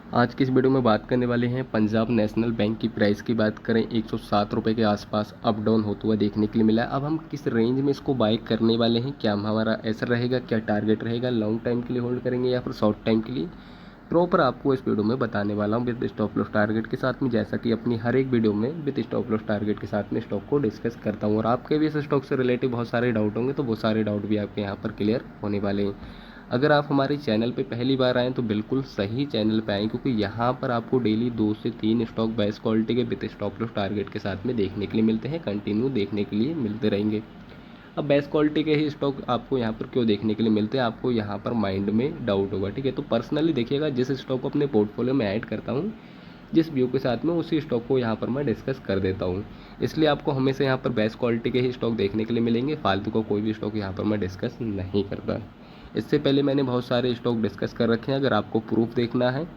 आज की इस वीडियो में बात करने वाले हैं पंजाब नेशनल बैंक की प्राइस की बात करें 107 रुपये के आसपास अप डाउन होता हुआ देखने के लिए मिला है। अब हम किस रेंज में इसको बाय करने वाले हैं, क्या हमारा ऐसा रहेगा, क्या टारगेट रहेगा, लॉन्ग टाइम के लिए होल्ड करेंगे या फिर शॉर्ट टाइम के लिए, प्रॉपर आपको इस वीडियो में बताने वाला हूं विद स्टॉप लॉस टारगेट के साथ में, जैसा कि अपनी हर एक वीडियो में विद स्टॉप लॉस टारगेट के साथ में स्टॉक को डिस्कस करता हूं। और आपके भी इस स्टॉक से रिलेटेड बहुत सारे डाउट होंगे, तो वो सारे डाउट भी आपके यहाँ पर क्लियर होने वाले हैं। अगर आप हमारे चैनल पे पहली बार आएँ तो बिल्कुल सही चैनल पे आएँ, क्योंकि यहाँ पर आपको डेली 2 से 3 स्टॉक बेस्ट क्वालिटी के विद स्टॉप लॉस टारगेट के साथ में देखने के लिए मिलते हैं, कंटिन्यू देखने के लिए मिलते रहेंगे। अब बेस्ट क्वालिटी के ही स्टॉक आपको यहाँ पर क्यों देखने के लिए मिलते हैं, आपको यहाँ पर माइंड में डाउट होगा, ठीक है। तो पर्सनली देखिएगा, जिस स्टॉक को अपने पोर्टफोलियो में ऐड करता हूँ, जिस व्यू के साथ में, उसी स्टॉक को यहाँ पर मैं डिस्कस कर देता हूँ। इसलिए आपको हमेशा यहाँ पर बेस्ट क्वालिटी के ही स्टॉक देखने के लिए मिलेंगे, फालतू का कोई भी स्टॉक यहाँ पर मैं डिस्कस नहीं करता। इससे पहले मैंने बहुत सारे स्टॉक डिस्कस कर रखे हैं, अगर आपको प्रूफ देखना है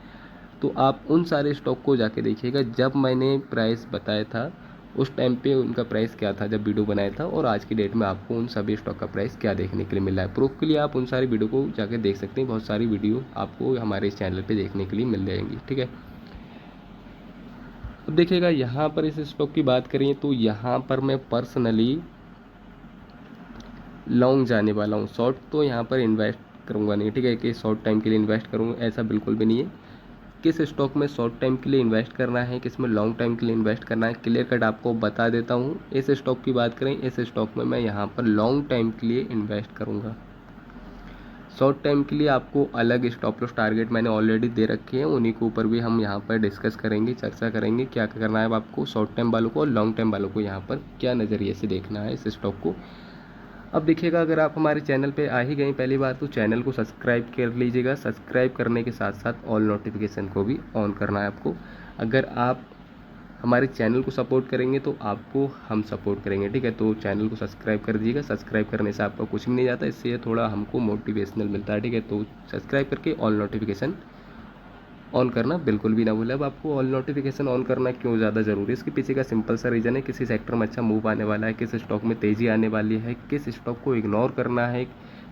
तो आप उन सारे स्टॉक को जाके देखिएगा। जब मैंने प्राइस बताया था उस टाइम पे उनका प्राइस क्या था जब वीडियो बनाया था, और आज की डेट में आपको उन सभी स्टॉक का प्राइस क्या देखने के लिए मिला है। प्रूफ के लिए आप उन सारी वीडियो को जाके देख सकते हैं, बहुत सारी वीडियो आपको हमारे इस चैनल पे देखने के लिए मिल जाएंगी, ठीक है। अब देखिएगा, यहाँ पर इस स्टॉक की बात करें तो यहाँ पर मैं पर्सनली लॉन्ग जाने वाला हूँ। शॉर्ट तो यहाँ पर इन्वेस्ट करूँगा नहीं, ठीक है, कि शॉर्ट टाइम के लिए इन्वेस्ट करूँगा, ऐसा बिल्कुल भी नहीं है। किस स्टॉक में शॉर्ट टाइम के लिए इन्वेस्ट करना है, किस में लॉन्ग टाइम के लिए इन्वेस्ट करना है, क्लियर कट आपको बता देता हूँ। इस स्टॉक की बात करें, इस स्टॉक में मैं यहाँ पर लॉन्ग टाइम के लिए इन्वेस्ट करूँगा। शॉर्ट टाइम के लिए आपको अलग स्टॉप लॉस टारगेट मैंने ऑलरेडी दे रखे हैं, उन्हीं के ऊपर भी हम यहाँ पर डिस्कस करेंगे, चर्चा करेंगे क्या करना है आपको शॉर्ट टाइम वालों को और लॉन्ग टाइम वालों को यहाँ पर क्या नज़रिए से देखना है इस स्टॉक को। अब देखिएगा, अगर आप हमारे चैनल पे आ ही गए पहली बार तो चैनल को सब्सक्राइब कर लीजिएगा। सब्सक्राइब करने के साथ साथ ऑल नोटिफिकेशन को भी ऑन करना है आपको। अगर आप हमारे चैनल को सपोर्ट करेंगे तो आपको हम सपोर्ट करेंगे, ठीक है। तो चैनल को सब्सक्राइब कर दीजिएगा। सब्सक्राइब करने से आपका कुछ भी नहीं जाता, इससे थोड़ा हमको मोटिवेशनल मिलता है, ठीक है। तो सब्सक्राइब करके ऑल नोटिफिकेशन ऑन करना बिल्कुल भी ना भूलें। अब आपको ऑल नोटिफिकेशन ऑन करना क्यों ज़्यादा ज़रूरी है, इसके पीछे का सिंपल सा रीज़न है, किसी सेक्टर में अच्छा मूव आने वाला है, किस स्टॉक में तेज़ी आने वाली है, किस स्टॉक को इग्नोर करना है,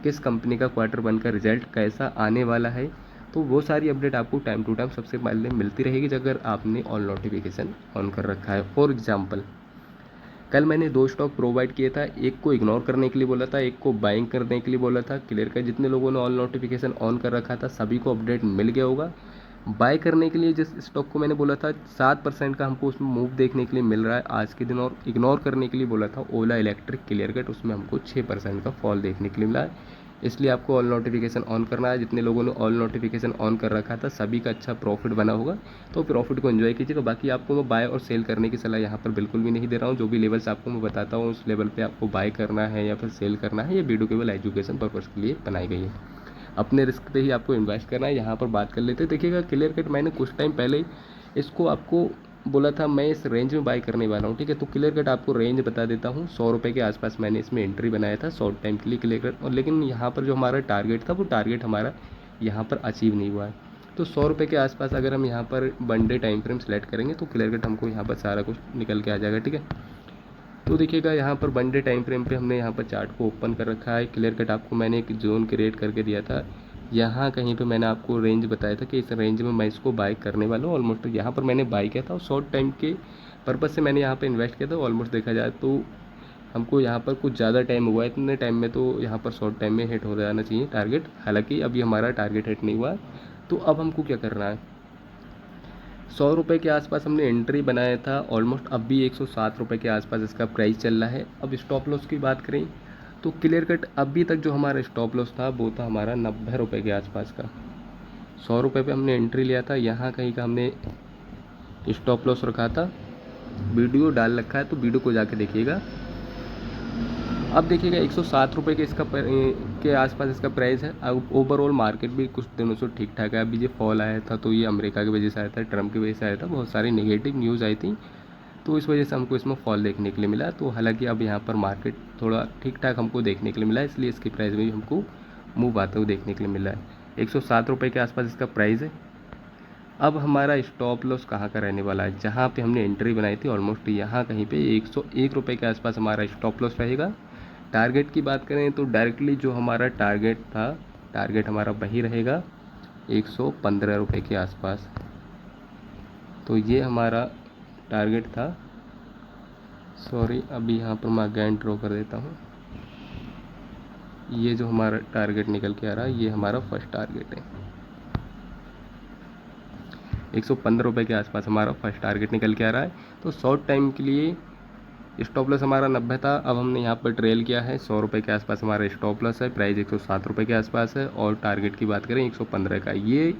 किस कंपनी का क्वार्टर वन का रिजल्ट कैसा आने वाला है। तो वो सारी अपडेट आपको टाइम टू टाइम सबसे पहले मिलती रहेगी अगर आपने ऑल नोटिफिकेशन ऑन कर रखा है। फॉर एग्जाम्पल, कल मैंने 2 स्टॉक प्रोवाइड किए था, एक को इग्नोर करने के लिए बोला था, एक को बाइंग करने के लिए बोला था। क्लियर का जितने लोगों ने ऑल नोटिफिकेशन ऑन कर रखा था सभी को अपडेट मिल गया होगा। बाय करने के लिए जिस स्टॉक को मैंने बोला था 7% का हमको उसमें मूव देखने के लिए मिल रहा है आज के दिन, और इग्नोर करने के लिए बोला था ओला इलेक्ट्रिक क्लियर कट, उसमें हमको 6% का फॉल देखने के लिए मिला है। इसलिए आपको ऑल नोटिफिकेशन ऑन करना है। जितने लोगों ने ऑल नोटिफिकेशन ऑन कर रखा था सभी का अच्छा प्रॉफिट बना होगा, तो प्रॉफिट को एंजॉय कीजिएगा। बाकी आपको मैं बाय और सेल करने की सलाह यहाँ पर बिल्कुल भी नहीं दे रहा हूँ। जो भी लेवल्स आपको मैं बताता हूँ उस लेवल पे आपको बाय करना है या फिर सेल करना है, ये वीडियो केवल एजुकेशन पर्पज़ के लिए बनाई गई है। अपने रिस्क पे ही आपको इन्वेस्ट करना है। यहाँ पर बात कर लेते हैं। देखिएगा, क्लियर कट मैंने कुछ टाइम पहले इसको आपको बोला था मैं इस रेंज में बाय करने वाला हूँ, ठीक है। तो क्लियर कट आपको रेंज बता देता हूँ, 100 रुपये के आसपास मैंने इसमें एंट्री बनाया था शॉर्ट टाइम के लिए क्लियर कट, और लेकिन यहाँ पर जो हमारा टारगेट था वो टारगेट हमारा यहाँ पर अचीव नहीं हुआ है। तो 100 रुपये के आसपास अगर हम यहाँ पर one day time frame select करेंगे तो क्लियर कट हमको यहाँ पर सारा कुछ निकल के आ जाएगा, ठीक है। तो देखिएगा, यहाँ पर वन डे टाइम फ्रेम पे हमने यहाँ पर चार्ट को ओपन कर रखा है। क्लियर कट आपको मैंने एक जोन क्रिएट करके दिया था, यहाँ कहीं पे मैंने आपको रेंज बताया था कि इस रेंज में मैं इसको बाय करने वाला हूँ। ऑलमोस्ट यहाँ पर मैंने बाय किया था और शॉर्ट टाइम के पर्पज़ से मैंने यहाँ पे इन्वेस्ट किया था। ऑलमोस्ट देखा जाए तो हमको यहाँ पर कुछ ज़्यादा टाइम हुआ है, इतने टाइम में तो यहाँ पर शॉर्ट टाइम में हिट हो जाना चाहिए टारगेट, हालांकि अभी हमारा टारगेट हिट नहीं हुआ। तो अब हमको क्या करना है, 100 रुपये के आसपास हमने एंट्री बनाया था, ऑलमोस्ट अब भी 107 रुपये के आसपास इसका प्राइस चल रहा है। अब स्टॉप लॉस की बात करें तो क्लियर कट अभी तक जो हमारा स्टॉप लॉस था वो था हमारा 90 रुपये के आसपास का। 100 रुपये पे हमने एंट्री लिया था, यहाँ कहीं का हमने स्टॉप लॉस रखा था, वीडियो डाल रखा है तो वीडियो को जाके देखिएगा। अब देखिएगा 107 रुपये के के आसपास इसका प्राइस है। अब ओवरऑल मार्केट भी कुछ दिनों से ठीक ठाक है। अभी ये फॉल आया था तो ये अमेरिका की वजह से आया था, ट्रम्प की वजह से आया था, बहुत सारी नेगेटिव न्यूज़ आई थी, तो इस वजह से हमको इसमें फॉल देखने के लिए मिला। तो हालांकि अब यहाँ पर मार्केट थोड़ा ठीक ठाक हमको देखने के लिए मिला है, इसलिए इसकी प्राइस में भी हमको मूव आते हुए देखने के लिए मिला है। 107 रुपये के आसपास इसका प्राइस है। अब हमारा स्टॉप लॉस कहाँ का रहने वाला है, जहाँ पे हमने एंट्री बनाई थी ऑलमोस्ट यहाँ कहीं पे 101 रुपये के आसपास हमारा स्टॉप लॉस रहेगा। टारगेट की बात करें तो डायरेक्टली जो हमारा टारगेट था, टारगेट हमारा वही रहेगा 115 रुपये के आसपास, तो ये हमारा टारगेट था। सॉरी, अभी यहाँ पर मैं अगेन ड्रॉ कर देता हूँ। ये जो हमारा टारगेट निकल के आ रहा है ये हमारा फर्स्ट टारगेट है। 115 रुपये के आसपास हमारा फर्स्ट टारगेट निकल के आ रहा है। तो शॉर्ट टाइम के लिए स्टॉप लॉस हमारा 90 था, अब हमने यहाँ पर ट्रेल किया है 100 रुपये के आसपास हमारा स्टॉप लॉस है। प्राइस 107 रुपये के आसपास है और टारगेट की बात करें 115 का। ये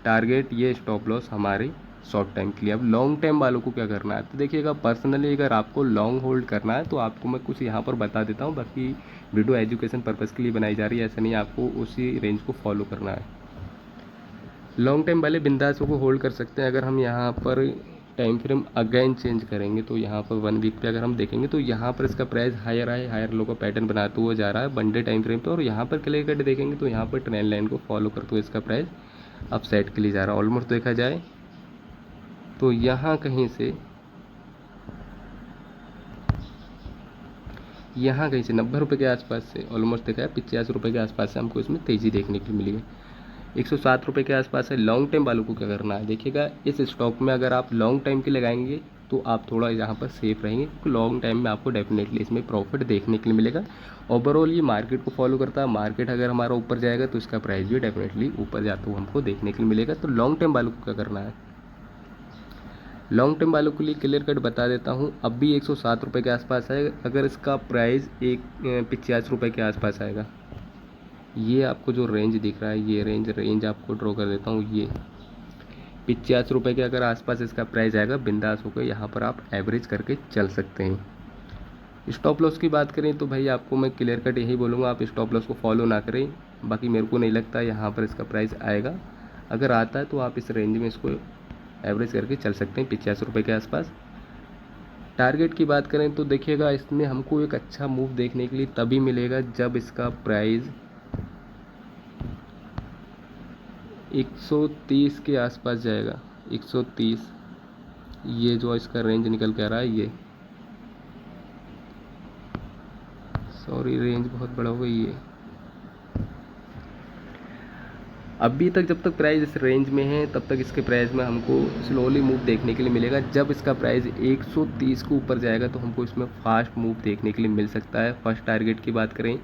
टारगेट, ये स्टॉप लॉस हमारे शॉर्ट टाइम के लिए। अब लॉन्ग टाइम वालों को क्या करना है, तो देखिएगा, पर्सनली अगर आपको लॉन्ग होल्ड करना है तो आपको मैं कुछ यहाँ पर बता देता हूँ। बाकी वीडियो एजुकेशन पर्पज़ के लिए बनाई जा रही है, ऐसा नहीं आपको उसी रेंज को फॉलो करना है। लॉन्ग टाइम वाले बिंदासों को होल्ड कर सकते हैं। अगर हम यहाँ पर टाइम फ्रेम अगेन चेंज करेंगे तो यहाँ पर 1 वीक पे अगर हम देखेंगे तो यहाँ पर इसका प्राइस हायर है, हायर लो का पैटर्न बनाते हुए जा रहा है 1 डे टाइम फ्रेम पे। और यहाँ पर क्लियर कट देखेंगे तो यहाँ पर ट्रेंड लाइन को फॉलो करते हुए इसका प्राइस अप साइड के लिए जा रहा है। ऑलमोस्ट देखा जाए तो यहाँ कहीं से 90 रुपये के आसपास से ऑलमोस्ट देखा है 85 रुपये के आसपास से हमको इसमें तेज़ी देखने को मिली है। 107 रुपये के आसपास है। लॉन्ग टाइम वालों को क्या करना है, देखिएगा, इस स्टॉक में अगर आप लॉन्ग टाइम के लगाएंगे तो आप थोड़ा यहाँ पर सेफ रहेंगे, क्योंकि लॉन्ग टाइम में आपको डेफिनेटली इसमें प्रॉफिट देखने के लिए मिलेगा। ओवरऑल ये मार्केट को फॉलो करता है। मार्केट अगर हमारा ऊपर जाएगा तो इसका प्राइस भी डेफिनेटली ऊपर जाता हुआ हमको देखने के लिए मिलेगा। तो लॉन्ग टाइम वालों को क्या करना है, लॉन्ग टर्म वालों के लिए क्लियर कट बता देता हूँ। अब भी 107 रुपये के आसपास है। अगर इसका प्राइस 85 रुपये के आसपास आएगा, ये आपको जो रेंज दिख रहा है, ये रेंज आपको ड्रॉ कर देता हूँ। ये 85 रुपये के अगर आसपास इसका प्राइस आएगा, बिंदास होकर यहाँ पर आप एवरेज करके चल सकते हैं। स्टॉप लॉस की बात करें तो भाई आपको मैं क्लियर कट यही बोलूँगा, आप स्टॉप लॉस को फॉलो ना करें। बाकी मेरे को नहीं लगता यहाँ पर इसका प्राइस आएगा। अगर आता है तो आप इस रेंज में इसको एवरेज करके चल सकते हैं 85 रुपये के आसपास। टारगेट की बात करें तो देखिएगा, इसमें हमको एक अच्छा मूव देखने के लिए तभी मिलेगा जब इसका प्राइस 130 के आसपास जाएगा। 130, ये जो इसका रेंज निकल के आ रहा है, ये सॉरी रेंज बहुत बड़ा हो गई है। अभी तक जब तक प्राइस इस रेंज में है तब तक इसके प्राइस में हमको स्लोली मूव देखने के लिए मिलेगा। जब इसका प्राइस 130 के ऊपर जाएगा तो हमको इसमें फास्ट मूव देखने के लिए मिल सकता है। फर्स्ट टारगेट की बात करें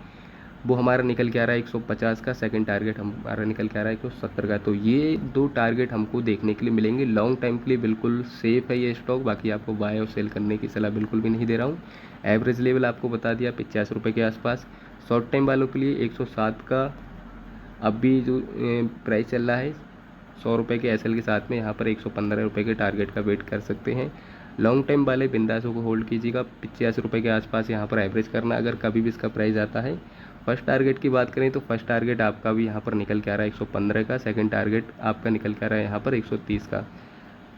वो हमारा निकल के आ रहा है 150 का, सेकंड टारगेट हमारा निकल के आ रहा है 170 का। तो ये 2 टारगेट हमको देखने के लिए मिलेंगे। लॉन्ग टाइम के लिए बिल्कुल सेफ है ये स्टॉक। बाकी आपको बाय और सेल करने की सलाह बिल्कुल भी नहीं दे रहा हूँ। एवरेज लेवल आपको बता दिया 85 रुपये के आसपास। शॉर्ट टाइम वालों के लिए 107 का अभी जो प्राइस चल रहा है 100 रुपये के एसएल के साथ में, यहाँ पर 115 रुपये के टारगेट का वेट कर सकते हैं। लॉन्ग टाइम वाले बिंदासों को होल्ड कीजिएगा। 85 रुपये के आसपास यहाँ पर एवरेज करना अगर कभी भी इसका प्राइस आता है। फर्स्ट टारगेट की बात करें तो फर्स्ट टारगेट आपका भी यहाँ पर निकल के आ रहा है 115 का। सेकंड टारगेट आपका निकल के आ रहा है यहाँ पर 130 का।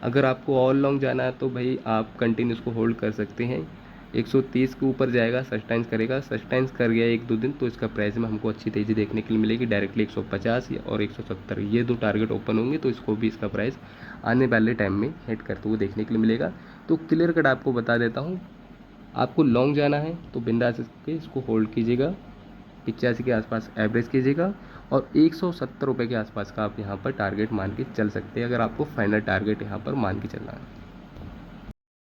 अगर आपको ऑल लॉन्ग जाना है तो भाई आप कंटिन्यू इसको होल्ड कर सकते हैं। 130 के ऊपर जाएगा, सस्टेंस करेगा, सस्टेंस कर गया 1-2 दिन तो इसका प्राइस में हमको अच्छी तेज़ी देखने के लिए मिलेगी। डायरेक्टली 150 और 170 ये 2 टारगेट ओपन होंगे तो इसको भी इसका प्राइस आने वाले टाइम में हिट करते हुए देखने के लिए मिलेगा। तो क्लियर कट आपको बता देता हूँ, आपको लॉन्ग जाना है तो बिंदास इसको होल्ड कीजिएगा, 85 के आसपास एवरेज कीजिएगा और 170 रुपये के आसपास का आप यहाँ पर टारगेट मान के चल सकते हैं, अगर आपको फाइनल टारगेट यहाँ पर मान के चलना है।